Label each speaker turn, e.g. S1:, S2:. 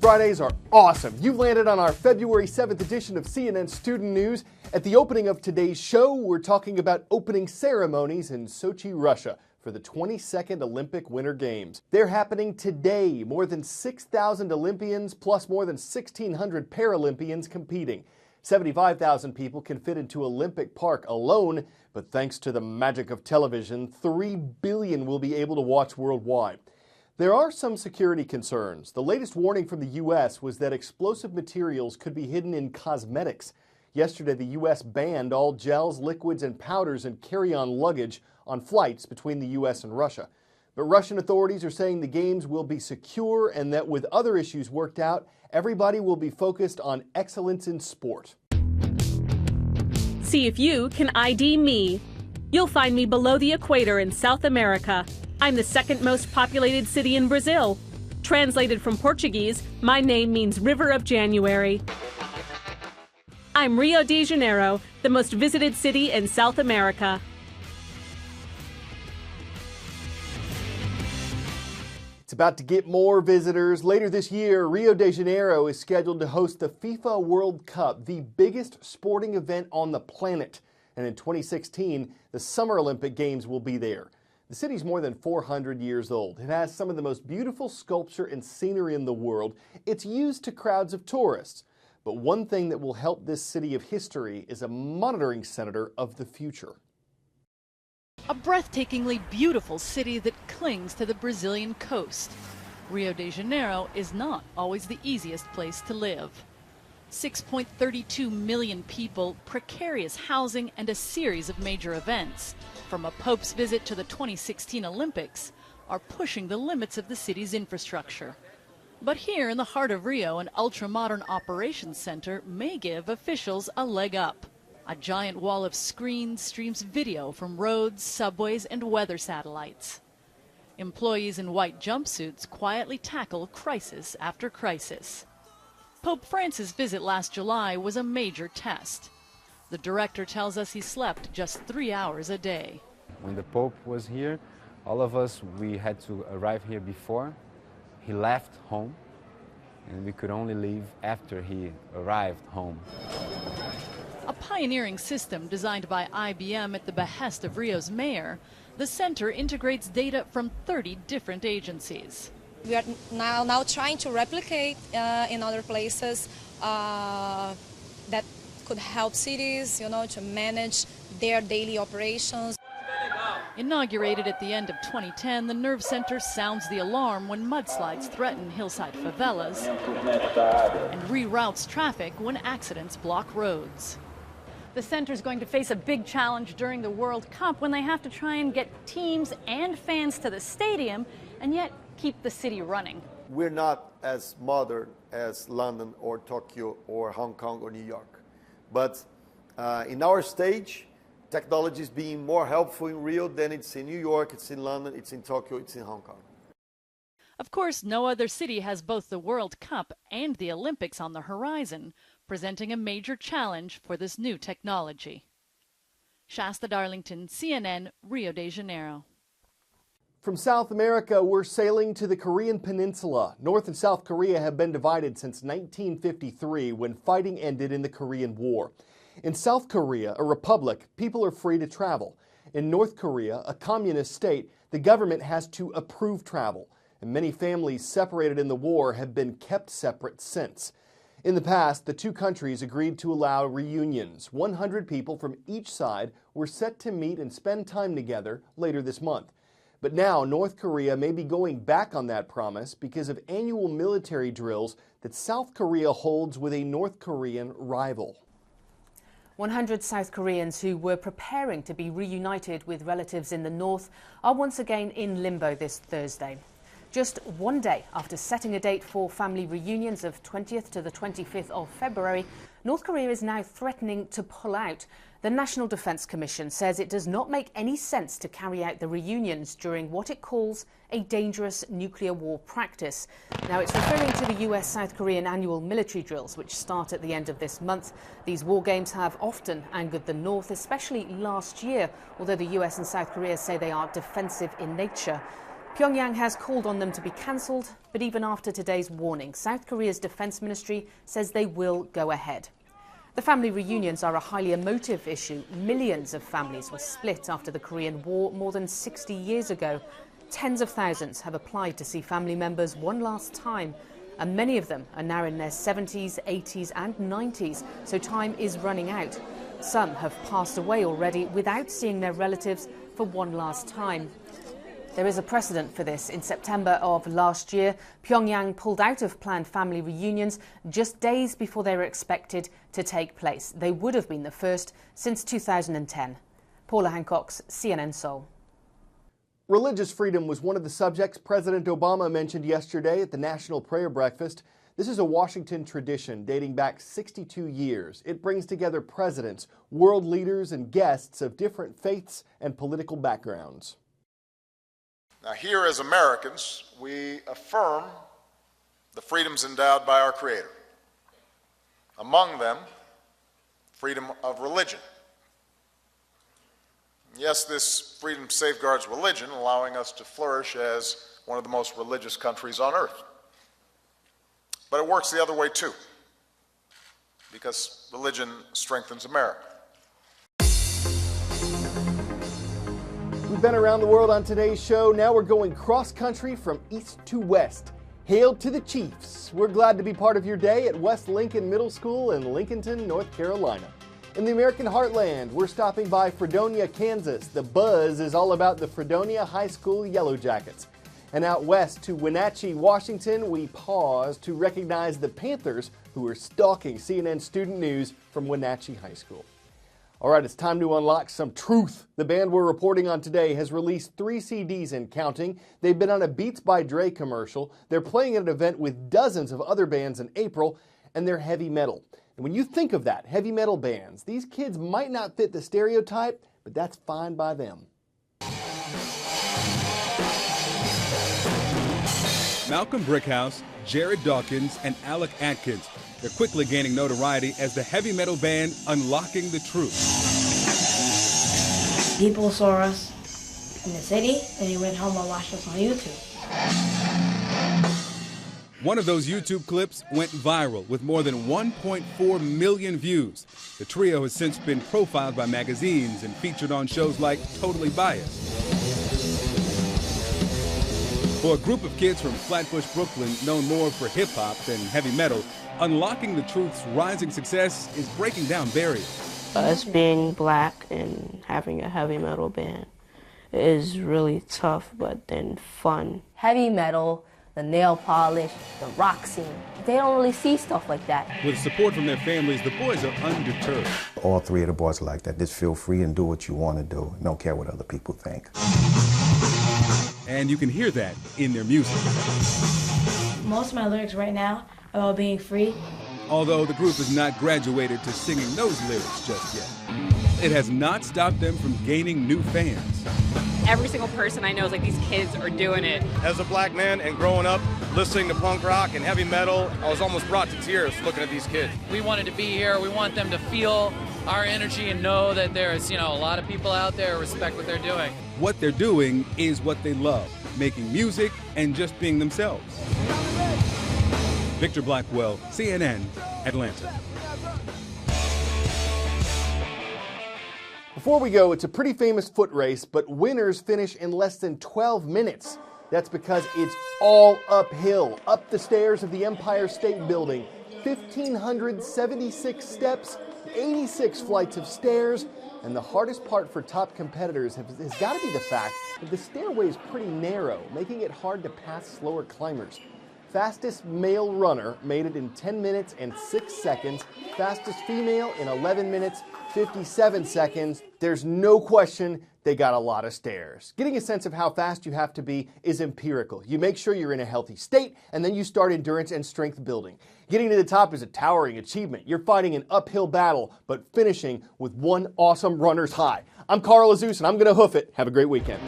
S1: Fridays are awesome. You've landed on our February 7th edition of CNN Student News. At the opening of today's show, we're talking about opening ceremonies in Sochi, Russia for the 22nd Olympic Winter Games. They're happening today. More than 6,000 Olympians plus more than 1,600 Paralympians competing. 75,000 people can fit into Olympic Park alone, but thanks to the magic of television, 3 billion will be able to watch worldwide. There are some security concerns. The latest warning from the U.S. was that explosive materials could be hidden in cosmetics. Yesterday, the U.S. banned all gels, liquids, and powders and carry-on luggage on flights between the U.S. and Russia. But Russian authorities are saying the games will be secure and that with other issues worked out, everybody will be focused on excellence in sport.
S2: See if you can ID me. You'll find me below the equator in South America. I'm the second most populated city in Brazil. Translated from Portuguese, my name means River of January. I'm Rio de Janeiro, the most visited city in South America.
S1: It's about to get more visitors. Later this year, Rio de Janeiro is scheduled to host the FIFA World Cup, the biggest sporting event on the planet. And in 2016, the Summer Olympic Games will be there. The city's more than 400 years old. It has some of the most beautiful sculpture and scenery in the world. It's used to crowds of tourists. But one thing that will help this city of history is a monitoring center of the future.
S3: A breathtakingly beautiful city that clings to the Brazilian coast. Rio de Janeiro is not always the easiest place to live. 6.32 million people, precarious housing, and a series of major events, from a Pope's visit to the 2016 Olympics, are pushing the limits of the city's infrastructure. But here in the heart of Rio, an ultra-modern operations center may give officials a leg up. A giant wall of screens streams video from roads, subways, and weather satellites. Employees in white jumpsuits quietly tackle crisis after crisis. Pope Francis' visit last July was a major test. The director tells us he slept just 3 hours a day.
S4: When the Pope was here, all of us, we had to arrive here before. He left home, and we could only leave after he arrived home.
S3: A pioneering system designed by IBM at the behest of Rio's mayor, the center integrates data from 30 different agencies.
S5: We are now trying to replicate in other places that could help cities, to manage their daily operations.
S3: Inaugurated at the end of 2010, the Nerve Center sounds the alarm when mudslides threaten hillside favelas and reroutes traffic when accidents block roads.
S6: The center is going to face a big challenge during the World Cup when they have to try and get teams and fans to the stadium and yet keep the city running.
S7: We're not as modern as London or Tokyo or Hong Kong or New York. But in our stage, technology is being more helpful in Rio than it's in New York, it's in London, it's in Tokyo, it's in Hong Kong.
S3: Of course, no other city has both the World Cup and the Olympics on the horizon, presenting a major challenge for this new technology. Shasta Darlington, CNN, Rio de Janeiro.
S1: From South America, we're sailing to the Korean Peninsula. North and South Korea have been divided since 1953 when fighting ended in the Korean War. In South Korea, a republic, people are free to travel. In North Korea, a communist state, the government has to approve travel. And many families separated in the war have been kept separate since. In the past, the two countries agreed to allow reunions. 100 people from each side were set to meet and spend time together later this month. But now North Korea may be going back on that promise because of annual military drills that South Korea holds with a North Korean rival.
S8: 100 South Koreans who were preparing to be reunited with relatives in the north are once again in limbo this Thursday. Just one day after setting a date for family reunions of 20th to the 25th of February, North Korea is now threatening to pull out. The National Defense Commission says it does not make any sense to carry out the reunions during what it calls a dangerous nuclear war practice. Now, it's referring to the US-South Korean annual military drills, which start at the end of this month. These war games have often angered the North, especially last year, although the US and South Korea say they are defensive in nature. Pyongyang has called on them to be cancelled, but even after today's warning, South Korea's defence ministry says they will go ahead. The family reunions are a highly emotive issue. Millions of families were split after the Korean War more than 60 years ago. Tens of thousands have applied to see family members one last time, and many of them are now in their 70s, 80s and 90s, so time is running out. Some have passed away already without seeing their relatives for one last time. There is a precedent for this. In September of last year, Pyongyang pulled out of planned family reunions just days before they were expected to take place. They would have been the first since 2010. Paula Hancock's CNN Seoul.
S1: Religious freedom was one of the subjects President Obama mentioned yesterday at the National Prayer Breakfast. This is a Washington tradition dating back 62 years. It brings together presidents, world leaders, and guests of different faiths and political backgrounds.
S9: Now, here as Americans, we affirm the freedoms endowed by our Creator. Among them, freedom of religion. Yes, this freedom safeguards religion, allowing us to flourish as one of the most religious countries on earth. But it works the other way too, because religion strengthens America.
S1: We've been around the world on today's show. Now we're going cross-country from east to west. Hail to the Chiefs. We're glad to be part of your day at West Lincoln Middle School in Lincolnton, North Carolina. In the American heartland, we're stopping by Fredonia, Kansas. The buzz is all about the Fredonia High School Yellow Jackets. And out west to Wenatchee, Washington, we pause to recognize the Panthers who are stalking CNN Student News from Wenatchee High School. All right, it's time to unlock some truth. The band we're reporting on today has released 3 CDs and counting. They've been on a Beats by Dre commercial. They're playing at an event with dozens of other bands in April, and they're heavy metal. And when you think of that, heavy metal bands, these kids might not fit the stereotype, but that's fine by them.
S10: Malcolm Brickhouse, Jared Dawkins, and Alec Atkins. They're quickly gaining notoriety as the heavy metal band Unlocking the Truth.
S11: People saw us in the city, and they went home and watched us on YouTube.
S10: One of those YouTube clips went viral with more than 1.4 million views. The trio has since been profiled by magazines and featured on shows like Totally Biased. For a group of kids from Flatbush, Brooklyn, known more for hip-hop than heavy metal, Unlocking the Truth's rising success is breaking down barriers.
S11: Us being black and having a heavy metal band is really tough, but then fun. Heavy metal, the nail polish, the rock scene, they don't really see stuff like that.
S10: With support from their families, the boys are undeterred.
S12: All 3 of the boys are like that. Just feel free and do what you want to do. Don't care what other people think.
S10: And you can hear that in their music.
S11: Most of my lyrics right now are about being free.
S10: Although the group has not graduated to singing those lyrics just yet, it has not stopped them from gaining new fans.
S13: Every single person I know is like, these kids are doing it.
S14: As a black man and growing up listening to punk rock and heavy metal, I was almost brought to tears looking at these kids.
S15: We wanted to be here. We want them to feel our energy and know that there's, a lot of people out there who respect what they're doing.
S10: What they're doing is what they love, making music and just being themselves. Victor Blackwell, CNN, Atlanta.
S1: Before we go, it's a pretty famous foot race, but winners finish in less than 12 minutes. That's because it's all uphill, up the stairs of the Empire State Building. 1,576 steps, 86 flights of stairs, and the hardest part for top competitors has got to be the fact that the stairway is pretty narrow, making it hard to pass slower climbers. Fastest male runner made it in 10 minutes and 6 seconds. Fastest female in 11 minutes, 57 seconds. There's no question they got a lot of stairs. Getting a sense of how fast you have to be is empirical. You make sure you're in a healthy state, and then you start endurance and strength building. Getting to the top is a towering achievement. You're fighting an uphill battle, but finishing with one awesome runner's high. I'm Carl Azus, and I'm going to hoof it. Have a great weekend.